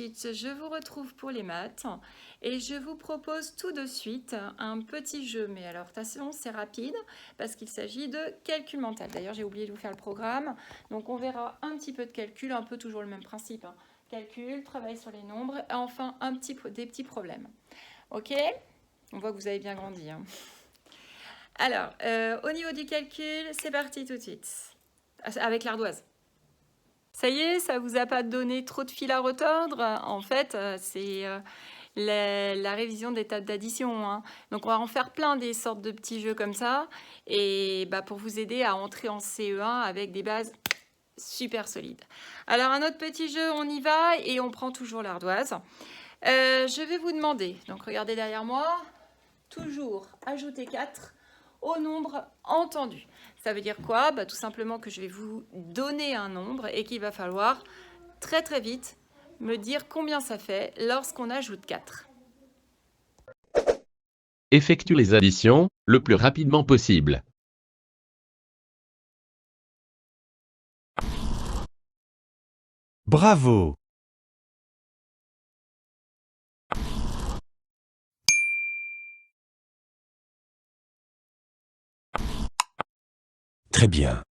suite, je vous retrouve pour les maths et je vous propose tout de suite un petit jeu. Mais alors, attention, c'est rapide parce qu'il s'agit de calcul mental. D'ailleurs, j'ai oublié de vous faire le programme. Donc, on verra un petit peu de calcul, un peu toujours le même principe. Calcul, travail sur les nombres et enfin des petits problèmes. Ok? On voit que vous avez bien grandi. Alors, au niveau du calcul, c'est parti tout de suite. Avec l'ardoise. Ça y est, ça vous a pas donné trop de fil à retordre? En fait, c'est la révision des tables d'addition. Donc, on va en faire plein des sortes de petits jeux comme ça. Et pour vous aider à entrer en CE1 avec des bases super solides. Alors, un autre petit jeu, on y va et on prend toujours l'ardoise. Je vais vous demander, donc regardez derrière moi, toujours ajouter 4 au nombre entendu. Ça veut dire quoi? Tout simplement que je vais vous donner un nombre et qu'il va falloir très très vite me dire combien ça fait lorsqu'on ajoute 4. Effectue les additions le plus rapidement possible. Bravo! Très bien.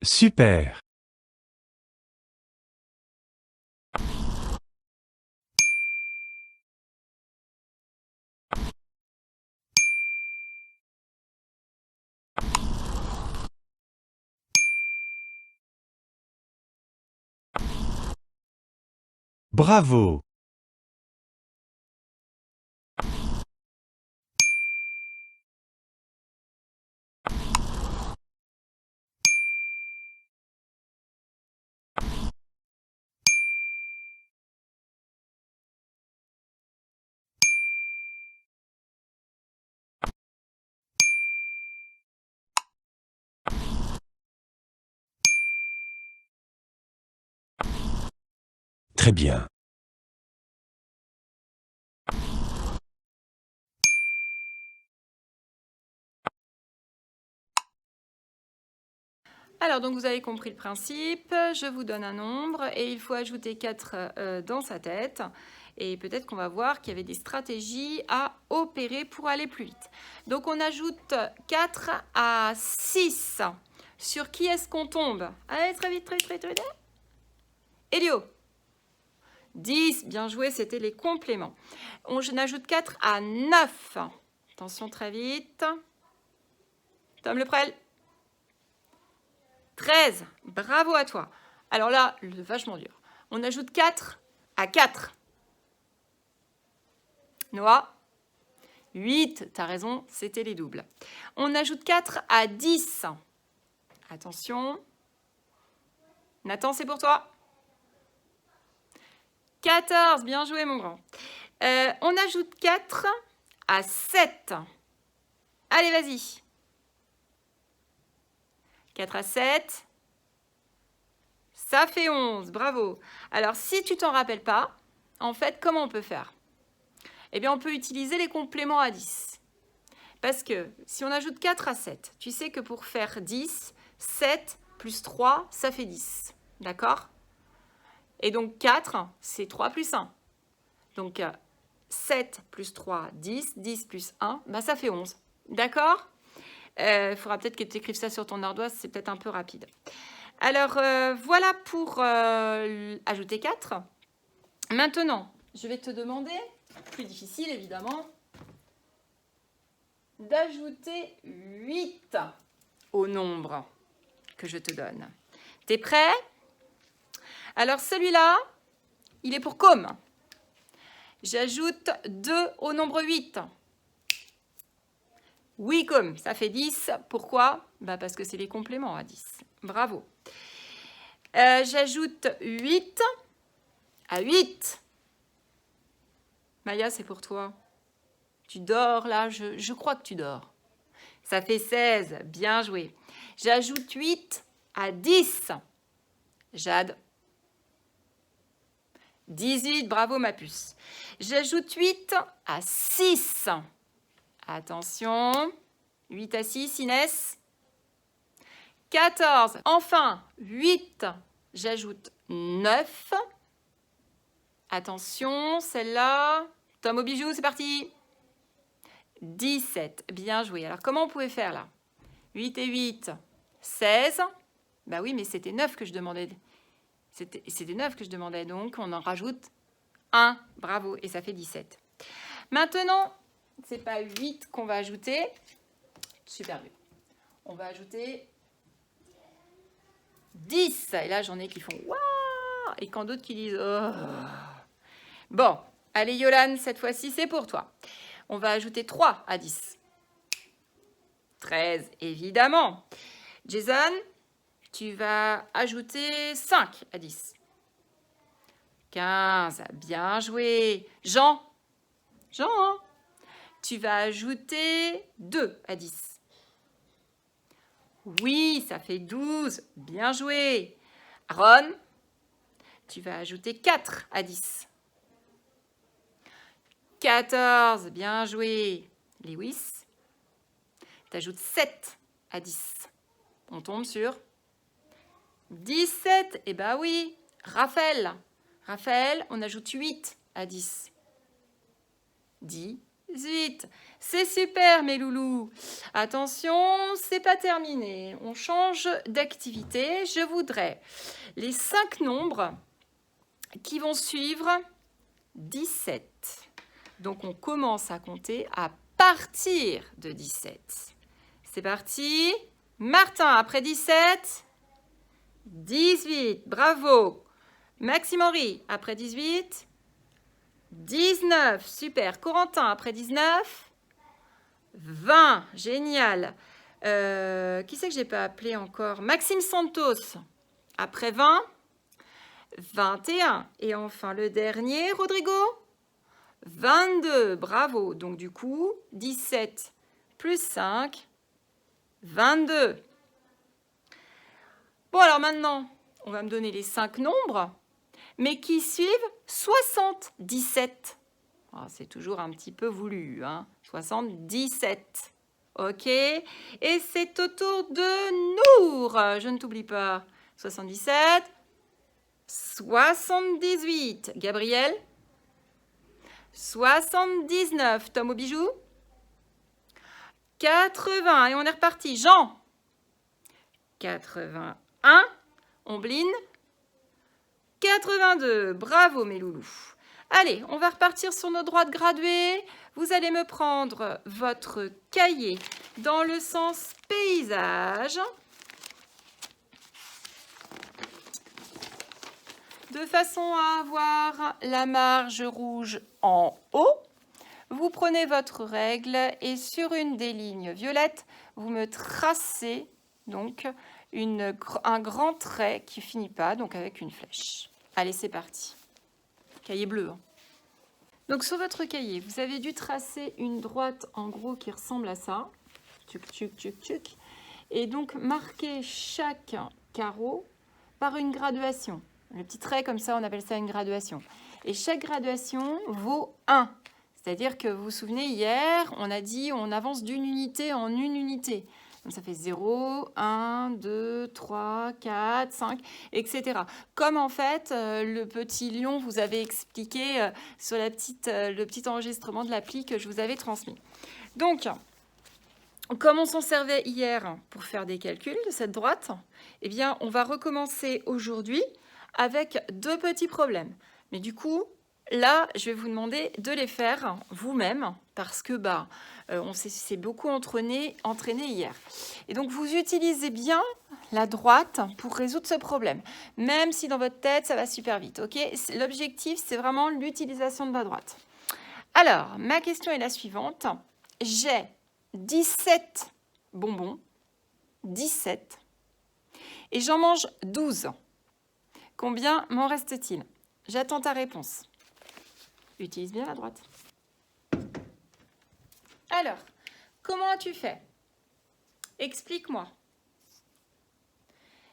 Super! Bravo! Très bien. Alors, donc vous avez compris le principe, je vous donne un nombre et il faut ajouter 4 dans sa tête. Et peut-être qu'on va voir qu'il y avait des stratégies à opérer pour aller plus vite. Donc, on ajoute 4 à 6. Sur qui est-ce qu'on tombe? Allez, très vite, très vite. Elio. 10, bien joué, c'était les compléments. On ajoute 4 à 9. Attention, très vite. Tom Leprel. 13, bravo à toi. Alors là, vachement dur. On ajoute 4 à 4. Noah. 8, t'as raison, c'était les doubles. On ajoute 4 à 10. Attention. Nathan, c'est pour toi. 14, bien joué mon grand. On ajoute 4 à 7. Allez, vas-y. 4 à 7. Ça fait 11, bravo. Alors, si tu t'en rappelles pas, en fait, comment on peut faire? Eh bien, on peut utiliser les compléments à 10. Parce que si on ajoute 4 à 7, tu sais que pour faire 10, 7 plus 3, ça fait 10. D'accord? Et donc 4, c'est 3 plus 1. Donc 7 plus 3, 10. 10 plus 1, ça fait 11. D'accord? Il faudra peut-être que tu écrives ça sur ton ardoise, c'est peut-être un peu rapide. Alors, voilà pour ajouter 4. Maintenant, je vais te demander, plus difficile évidemment, d'ajouter 8 au nombre que je te donne. T'es prêt? Alors, celui-là, il est pour com. J'ajoute 2 au nombre 8. Oui, comme, ça fait 10. Pourquoi? Parce que c'est les compléments à 10. Bravo. J'ajoute 8 à 8. Maya, c'est pour toi. Tu dors là, je crois que tu dors. Ça fait 16, bien joué. J'ajoute 8 à 10. Jade. 18, bravo ma puce. J'ajoute 8 à 6. Attention. 8 à 6, Inès. 14. Enfin, 8. J'ajoute 9. Attention, celle-là. Tom au bijou, c'est parti. 17. Bien joué. Alors, comment on pouvait faire là? 8 et 8, 16. Bah oui, mais c'était 9 que je demandais. C'était 9 que je demandais. Donc, on en rajoute 1. Bravo. Et ça fait 17. Maintenant, c'est pas 8 qu'on va ajouter. Super bien. On va ajouter 10. Et là, j'en ai qui font waouh. Et quand d'autres qui disent oh. Bon, allez Yolande, cette fois-ci, c'est pour toi. On va ajouter 3 à 10. 13, évidemment. Jason, tu vas ajouter 5 à 10. 15, bien joué. Jean, tu vas ajouter 2 à 10. Oui, ça fait 12. Bien joué. Aaron, tu vas ajouter 4 à 10. 14, bien joué. Lewis, tu ajoutes 7 à 10. On tombe sur 17. Eh bien oui. Raphaël, on ajoute 8 à 10. 18. C'est super, mes loulous. Attention, c'est pas terminé. On change d'activité. Je voudrais les 5 nombres qui vont suivre 17. Donc, on commence à compter à partir de 17. C'est parti. Martin, après 17. 18. Bravo. Maxime-Henri, après 18. 19. Super. Corentin, après 19. 20. Génial. Qui c'est que je n'ai pas appelé encore? Maxime Santos, après 20. 21. Et enfin, le dernier, Rodrigo. 22, bravo. Donc du coup, 17 plus 5, 22. Bon, alors maintenant, on va me donner les 5 nombres, mais qui suivent 77. Oh, c'est toujours un petit peu voulu, hein. 77. OK. Et c'est au tour de Nour. Je ne t'oublie pas. 77. 78. Gabriel. 79, Tom au bijou. 80, et on est reparti. Jean. 81, Ombline. 82, bravo mes loulous. Allez, on va repartir sur nos droites graduées. Vous allez me prendre votre cahier dans le sens paysage. De façon à avoir la marge rouge en haut, vous prenez votre règle et sur une des lignes violettes, vous me tracez donc un grand trait qui ne finit pas, donc avec une flèche. Allez, c'est parti. Cahier bleu. Hein. Donc sur votre cahier, vous avez dû tracer une droite en gros qui ressemble à ça. Tchuc, tchuc, tchuc, tchuc. Et donc marquer chaque carreau par une graduation. Le petit trait comme ça, on appelle ça une graduation. Et chaque graduation vaut 1. C'est-à-dire que vous vous souvenez, hier, on a dit on avance d'une unité en une unité. Donc ça fait 0, 1, 2, 3, 4, 5, etc. Comme en fait, le petit lion vous avait expliqué sur le petit enregistrement de l'appli que je vous avais transmis. Donc, comme on s'en servait hier pour faire des calculs de cette droite, eh bien, on va recommencer aujourd'hui avec 2 petits problèmes. Mais du coup, là, je vais vous demander de les faire vous-même parce que on s'est beaucoup entraîné hier. Et donc, vous utilisez bien la droite pour résoudre ce problème, même si dans votre tête, ça va super vite. Okay ? L'objectif, c'est vraiment l'utilisation de la droite. Alors, ma question est la suivante. J'ai 17 bonbons, 17, et j'en mange 12. Combien m'en reste-t-il? J'attends ta réponse. Utilise bien la droite. Alors, comment as-tu fait? Explique-moi.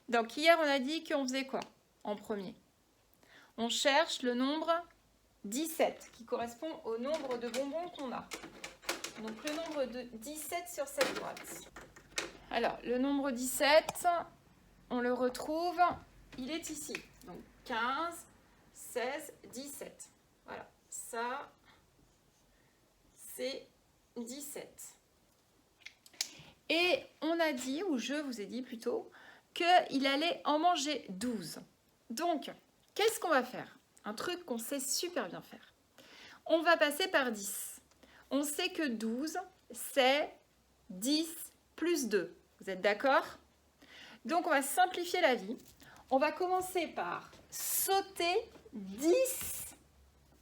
Donc, hier, on a dit qu'on faisait quoi en premier? On cherche le nombre 17 qui correspond au nombre de bonbons qu'on a. Donc le nombre de 17 sur cette droite. Alors le nombre 17, on le retrouve, il est ici. Donc 15, 16, 17. Voilà, ça c'est 17. Et on a dit, ou je vous ai dit plutôt, qu'il allait en manger 12. Donc, qu'est-ce qu'on va faire? Un truc qu'on sait super bien faire. On va passer par 10. On sait que 12, c'est 10 plus 2. Vous êtes d'accord? Donc, on va simplifier la vie. On va commencer par sauter 10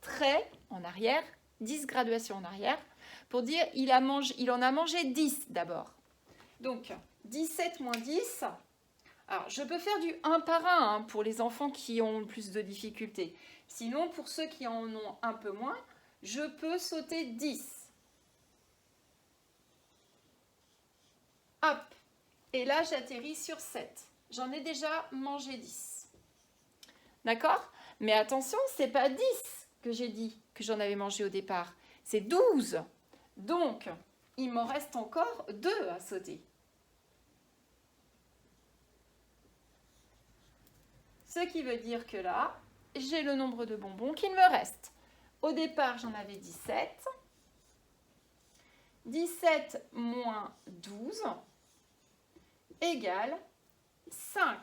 traits en arrière, 10 graduations en arrière, pour dire il en a mangé 10 d'abord. Donc, 17 moins 10. Alors, je peux faire du 1 par 1 pour les enfants qui ont plus de difficultés. Sinon, pour ceux qui en ont un peu moins, je peux sauter 10. Hop. Et là, j'atterris sur 7. J'en ai déjà mangé 10. D'accord? Mais attention, c'est pas 10 que j'ai dit que j'en avais mangé au départ. C'est 12. Donc, il m'en reste encore 2 à sauter. Ce qui veut dire que là, j'ai le nombre de bonbons qu'il me reste. Au départ, j'en avais 17. 17 moins 12 égale 5.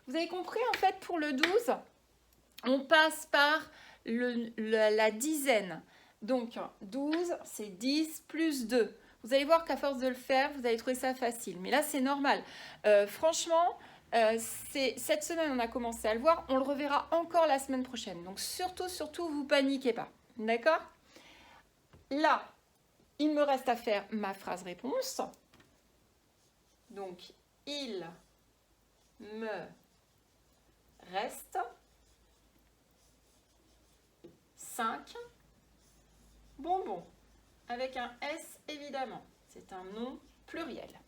Vous avez compris, en fait, pour le 12, on passe par la dizaine. Donc, 12, c'est 10 plus 2. Vous allez voir qu'à force de le faire, vous allez trouver ça facile. Mais là, c'est normal. Franchement, cette semaine, on a commencé à le voir. On le reverra encore la semaine prochaine. Donc, surtout, vous paniquez pas. D'accord? Là, il me reste à faire ma phrase réponse. Donc, il me reste 5 bonbons. Avec un S, évidemment. C'est un nom pluriel.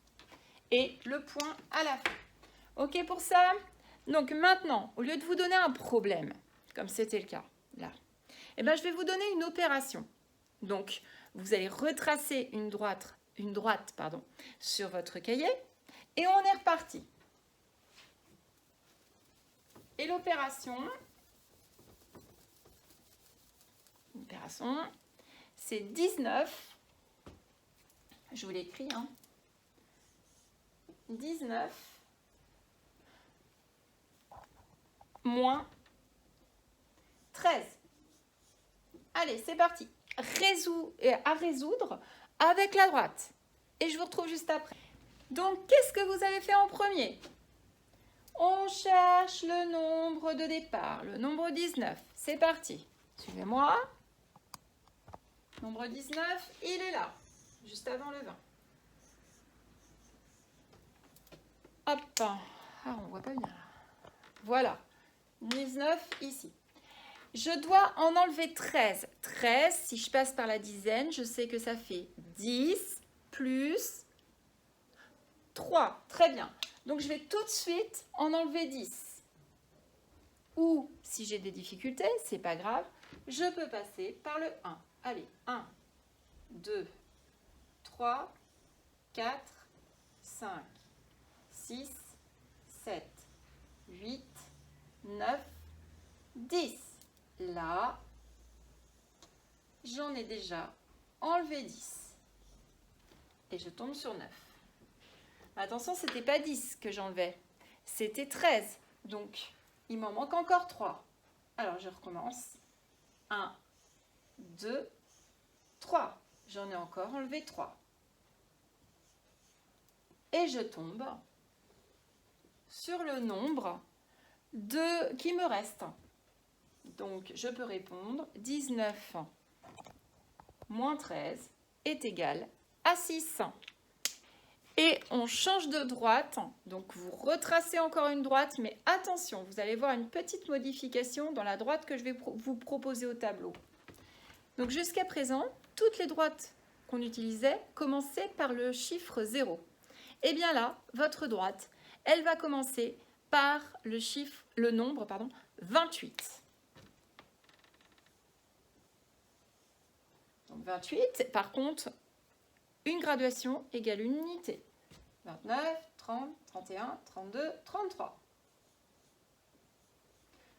Et le point à la fin. OK pour ça? Donc maintenant, au lieu de vous donner un problème, comme c'était le cas là, eh ben, je vais vous donner une opération. Donc, vous allez retracer une droite sur votre cahier et on est reparti. Et l'opération, c'est 19, je vous l'écris, 19 moins 13. Allez, c'est parti. À résoudre avec la droite. Et je vous retrouve juste après. Donc, qu'est-ce que vous avez fait en premier? On cherche le nombre de départ, le nombre 19. C'est parti. Suivez-moi. Nombre 19, il est là, juste avant le 20. Hop. Ah, on voit pas bien là. Voilà. 19 ici. Je dois en enlever 13. 13, si je passe par la dizaine, je sais que ça fait 10 plus 3. Très bien. Donc, je vais tout de suite en enlever 10. Ou, si j'ai des difficultés, c'est pas grave, je peux passer par le 1. Allez, 1, 2, 3, 4, 5, 6, 7, 8, 9, 10. Là, j'en ai déjà enlevé 10. Et je tombe sur 9. Attention, ce n'était pas 10 que j'enlevais. C'était 13. Donc, il m'en manque encore 3. Alors, je recommence. 1, 2, 3. J'en ai encore enlevé 3. Et je tombe sur le nombre qui me reste. Donc, je peux répondre 19 moins 13 est égal à 6. Et on change de droite. Donc, vous retracez encore une droite. Mais attention, vous allez voir une petite modification dans la droite que je vais vous proposer au tableau. Donc, jusqu'à présent, toutes les droites qu'on utilisait commençaient par le chiffre 0. Et bien là, votre droite, elle va commencer par le nombre 28. Donc 28, par contre, une graduation égale une unité. 29, 30, 31, 32, 33.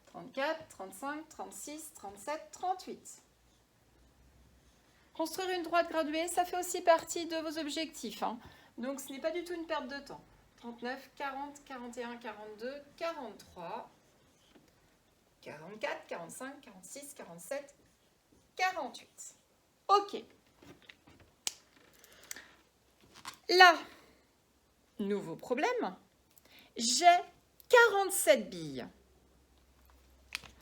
34, 35, 36, 37, 38. Construire une droite graduée, ça fait aussi partie de vos objectifs, hein. Donc ce n'est pas du tout une perte de temps. 39, 40, 41, 42, 43, 44, 45, 46, 47, 48. Ok. Là, nouveau problème. J'ai 47 billes.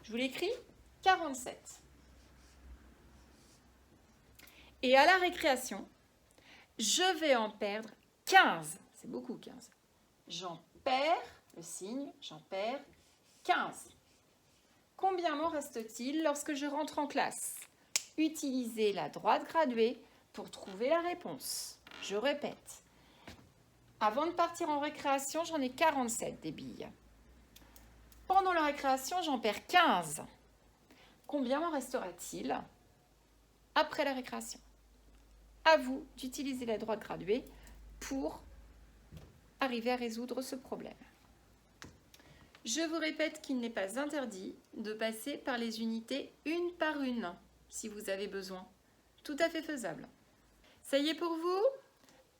Je vous l'écris, 47. Et à la récréation, je vais en perdre 15. C'est beaucoup, 15. J'en perds, le signe, j'en perds 15. Combien m'en reste-t-il lorsque je rentre en classe? Utilisez la droite graduée pour trouver la réponse. Je répète. Avant de partir en récréation, j'en ai 47 des billes. Pendant la récréation, j'en perds 15. Combien m'en restera-t-il après la récréation? À vous d'utiliser la droite graduée pour arriver à résoudre ce problème. Je vous répète qu'il n'est pas interdit de passer par les unités une par une, si vous avez besoin. Tout à fait faisable. Ça y est pour vous?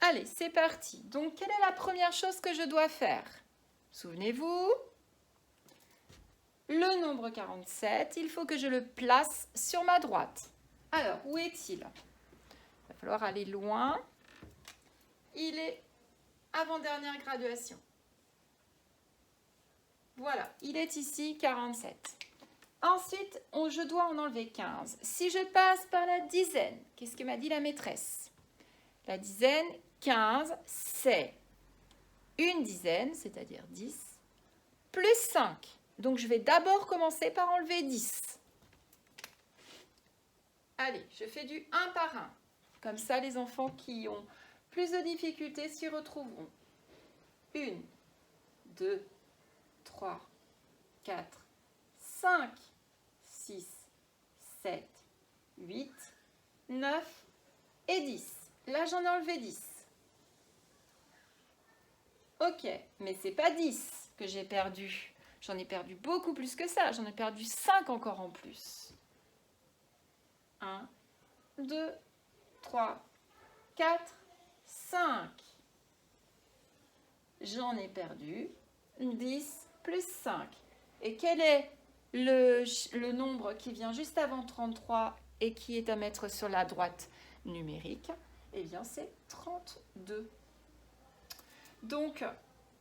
Allez, c'est parti. Donc, quelle est la première chose que je dois faire? Souvenez-vous, le nombre 47, il faut que je le place sur ma droite. Alors, où est-il? Il va falloir aller loin. Il est avant-dernière graduation. Voilà, il est ici, 47. Ensuite, je dois en enlever 15. Si je passe par la dizaine, qu'est-ce que m'a dit la maîtresse? La dizaine, 15, c'est une dizaine, c'est-à-dire 10, plus 5. Donc, je vais d'abord commencer par enlever 10. Allez, je fais du 1 par 1. Comme ça, les enfants qui ont plus de difficultés s'y retrouveront. 1, 2, 3, 4, 5, 6, 7, 8, 9 et 10. Là, j'en ai enlevé 10. Ok, mais c'est pas 10 que j'ai perdu. J'en ai perdu beaucoup plus que ça. J'en ai perdu 5 encore en plus. 1, 2, 3, 4, 5. J'en ai perdu 10 plus 5. Et quel est le nombre qui vient juste avant 33 et qui est à mettre sur la droite numérique? Eh bien, c'est 32. Donc,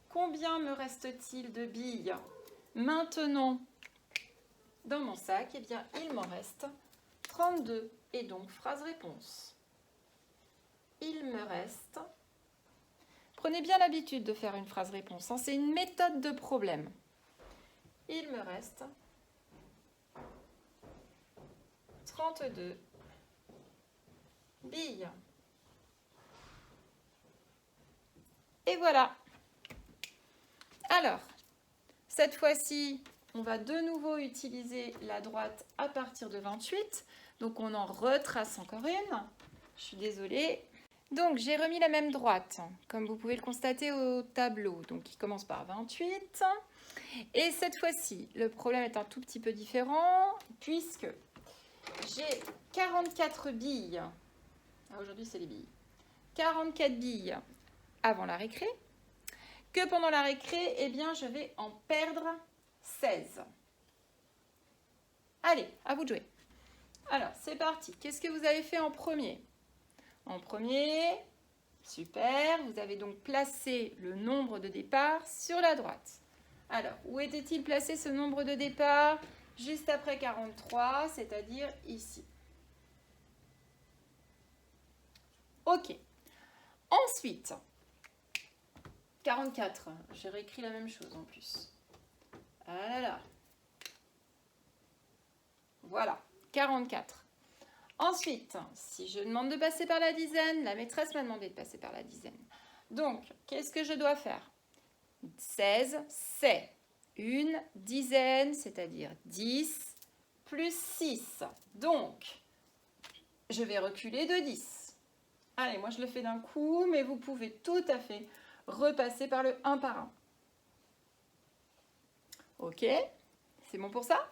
combien me reste-t-il de billes maintenant dans mon sac? Eh bien, il m'en reste 32. Et donc, phrase-réponse. Il me reste... Prenez bien l'habitude de faire une phrase-réponse, hein. C'est une méthode de problème. Il me reste 32 billes. Et voilà. Alors, cette fois-ci, on va de nouveau utiliser la droite à partir de 28. Donc, on en retrace encore une. Je suis désolée. Donc, j'ai remis la même droite, comme vous pouvez le constater au tableau. Donc, il commence par 28. Et cette fois-ci, le problème est un tout petit peu différent, puisque j'ai 44 billes. Ah, aujourd'hui, c'est les billes. 44 billes avant la récré. Que pendant la récré, eh bien, je vais en perdre 16. Allez, à vous de jouer. Alors, c'est parti. Qu'est-ce que vous avez fait en premier? En premier, super, vous avez donc placé le nombre de départ sur la droite. Alors, où était-il placé ce nombre de départ? Juste après 43, c'est-à-dire ici. Ok. Ensuite, 44, j'ai réécrit la même chose en plus. Ah là là. Voilà, 44. Ensuite, si je demande de passer par la dizaine, la maîtresse m'a demandé de passer par la dizaine. Donc, qu'est-ce que je dois faire? 16, c'est une dizaine, c'est-à-dire 10 plus 6. Donc, je vais reculer de 10. Allez, moi je le fais d'un coup, mais vous pouvez tout à fait repasser par le 1 par 1. Ok, c'est bon pour ça?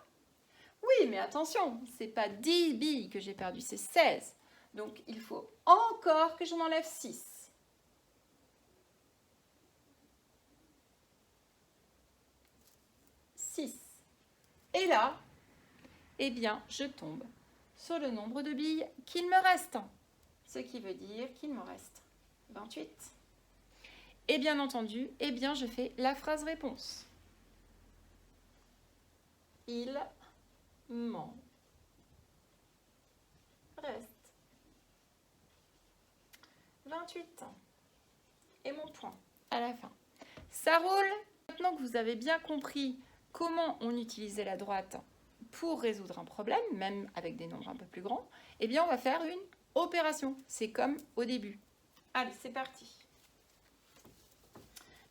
Oui, mais attention, c'est pas 10 billes que j'ai perdu, c'est 16. Donc il faut encore que j'en enlève 6. 6. Et là, eh bien, je tombe sur le nombre de billes qu'il me reste. Ce qui veut dire qu'il me reste 28. Et bien entendu, eh bien, je fais la phrase réponse. Il m'en reste 28. Et mon point à la fin. Ça roule. Maintenant que vous avez bien compris comment on utilisait la droite pour résoudre un problème, même avec des nombres un peu plus grands, eh bien on va faire une opération. C'est comme au début. Allez, c'est parti.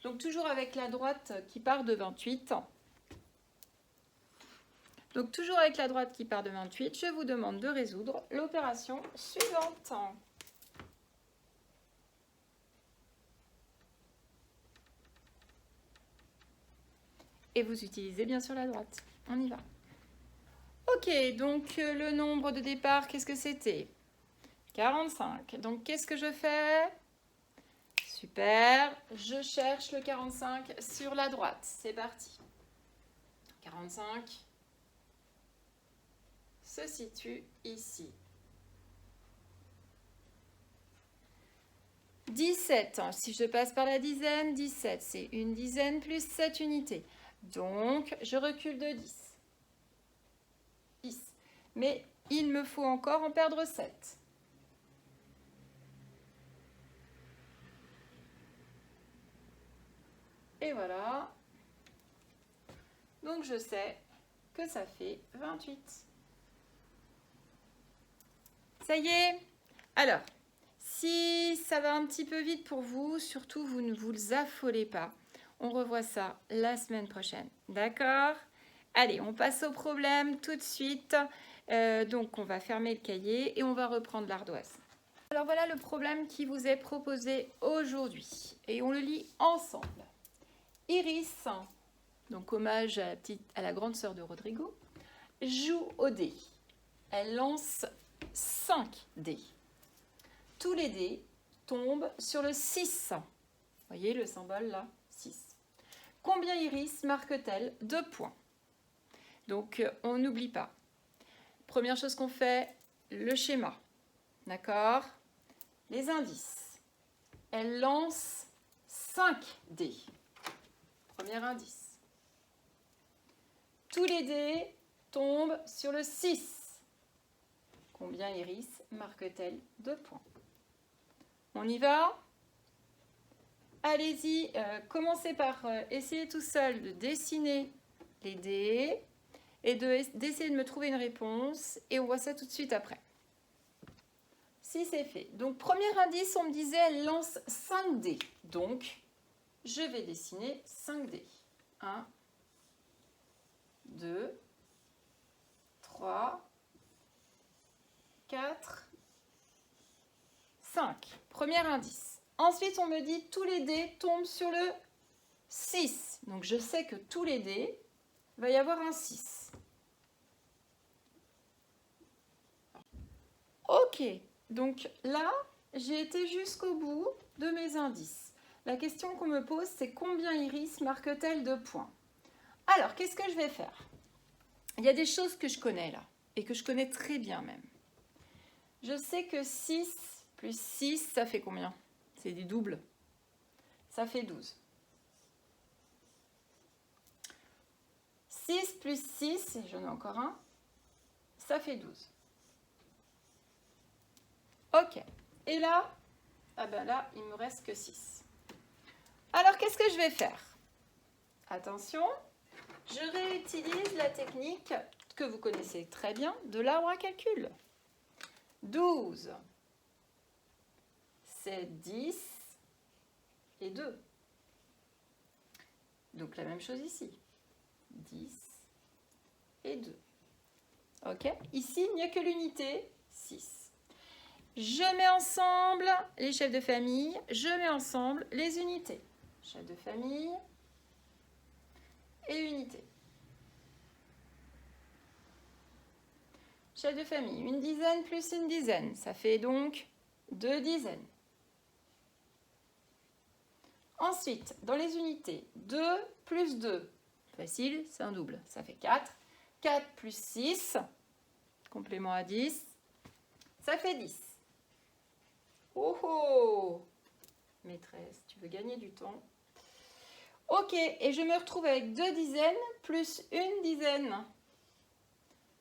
Donc toujours avec la droite qui part de 28. Donc toujours avec la droite qui part de 28, je vous demande de résoudre l'opération suivante. Et vous utilisez bien sûr la droite. On y va. Ok, donc le nombre de départ, qu'est-ce que c'était? 45. Donc qu'est-ce que je fais? Super, je cherche le 45 sur la droite. C'est parti. 45 se situe ici. 17, si je passe par la dizaine, 17, c'est une dizaine plus 7 unités. Donc, je recule de 10. 10. Mais il me faut encore en perdre 7. Et voilà. Donc, je sais que ça fait 28. Ça y est. Alors, si ça va un petit peu vite pour vous, surtout vous ne vous affolez pas. On revoit ça la semaine prochaine. D'accord? Allez, on passe au problème tout de suite. Donc, on va fermer le cahier et on va reprendre l'ardoise. Alors, voilà le problème qui vous est proposé aujourd'hui. Et on le lit ensemble. Iris, donc hommage à la grande sœur de Rodrigo, joue au dé. Elle lance 5 dés. Tous les dés tombent sur le 6. Vous voyez le symbole là? 6. Combien Iris marque-t-elle de points? Donc, on n'oublie pas. Première chose qu'on fait, le schéma. D'accord? Les indices. Elle lance 5 dés. Premier indice. Tous les dés tombent sur le 6. Combien Iris marque-t-elle de points? On y va? Allez-y, commencez par essayer tout seul de dessiner les dés et d'essayer de me trouver une réponse et on voit ça tout de suite après. Si c'est fait. Donc, premier indice, on me disait elle lance 5 dés. Donc, je vais dessiner 5 dés. 1, 2, 3, 4, 5. Premier indice. Ensuite, on me dit tous les dés tombent sur le 6. Donc, je sais que tous les dés, il va y avoir un 6. Ok. Donc là, j'ai été jusqu'au bout de mes indices. La question qu'on me pose, c'est combien Iris marque-t-elle de points? Alors, qu'est-ce que je vais faire? Il y a des choses que je connais là, et que je connais très bien même. Je sais que 6 plus 6, ça fait combien? C'est des doubles. Ça fait 12. 6 plus 6, et j'en ai encore un, ça fait 12. Ok. Et là, ah ben là, il ne me reste que 6. Alors, qu'est-ce que je vais faire? Attention, je réutilise la technique que vous connaissez très bien de l'arbre à calcul. 12, c'est 10 et 2. Donc, la même chose ici. 10 et 2. Ok? Ici, il n'y a que l'unité 6. Je mets ensemble les chefs de famille, je mets ensemble les unités. Chef de famille et unités. Chef de famille, une dizaine plus une dizaine, ça fait donc 2 dizaines. Ensuite, dans les unités, 2 plus 2, facile, c'est un double, ça fait 4. 4 plus 6, complément à 10, ça fait 10. Oh oh! Maîtresse, tu veux gagner du temps. Ok, et je me retrouve avec 2 dizaines plus une dizaine.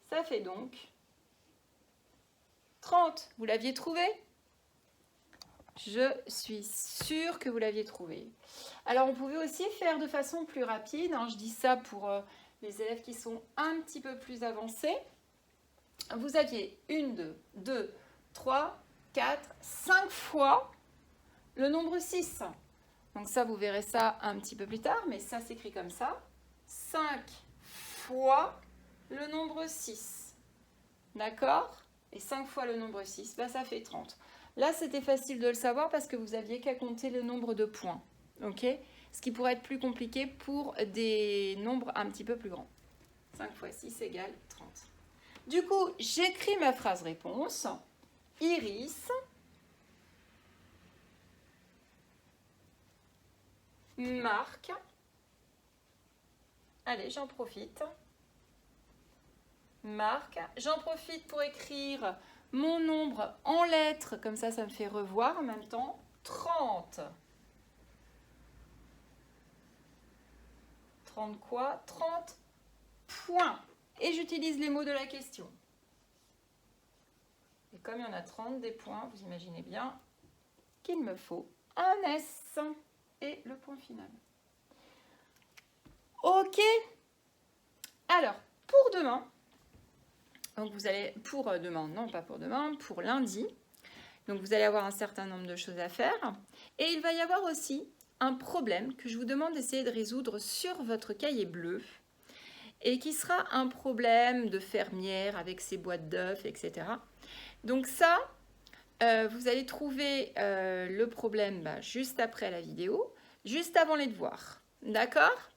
Ça fait donc 30. Vous l'aviez trouvé? Je suis sûre que vous l'aviez trouvé. Alors, on pouvait aussi faire de façon plus rapide. Je dis ça pour les élèves qui sont un petit peu plus avancés. Vous aviez 1, 2, 3, 4, 5 fois le nombre 6. Donc ça, vous verrez ça un petit peu plus tard, mais ça s'écrit comme ça. 5 fois le nombre 6. D'accord? Et 5 fois le nombre 6, ben ça fait 30. Là, c'était facile de le savoir parce que vous aviez qu'à compter le nombre de points. Ok? Ce qui pourrait être plus compliqué pour des nombres un petit peu plus grands. 5 fois 6 égale 30. Du coup, j'écris ma phrase réponse. Iris marque. Allez, j'en profite. Marque. J'en profite pour écrire mon nombre en lettres, comme ça me fait revoir en même temps. 30. 30 quoi? 30 points. Et j'utilise les mots de la question. Et comme il y en a 30 des points, vous imaginez bien qu'il me faut un S. Et le point final. Ok. Alors, pour demain, donc vous allez, pour demain, non pas pour demain, pour lundi, donc vous allez avoir un certain nombre de choses à faire. Et il va y avoir aussi un problème que je vous demande d'essayer de résoudre sur votre cahier bleu et qui sera un problème de fermière avec ses boîtes d'œufs, etc. Donc ça, vous allez trouver le problème juste après la vidéo, juste avant les devoirs. D'accord ?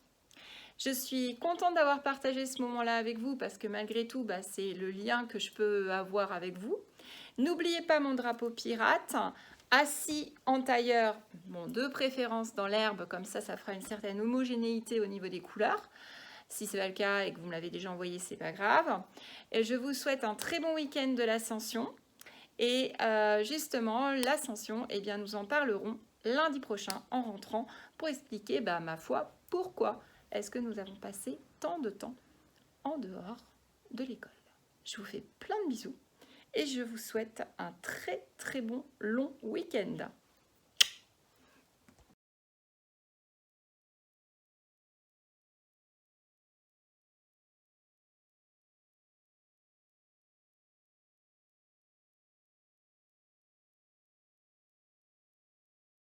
Je suis contente d'avoir partagé ce moment-là avec vous parce que malgré tout, c'est le lien que je peux avoir avec vous. N'oubliez pas mon drapeau pirate, assis en tailleur, bon, de préférence dans l'herbe, comme ça fera une certaine homogénéité au niveau des couleurs. Si ce n'est pas le cas et que vous me l'avez déjà envoyé, c'est pas grave. Et je vous souhaite un très bon week-end de l'Ascension. Et justement, l'Ascension, eh bien, nous en parlerons lundi prochain en rentrant pour expliquer, ma foi, pourquoi est-ce que nous avons passé tant de temps en dehors de l'école. Je vous fais plein de bisous et je vous souhaite un très très bon long week-end.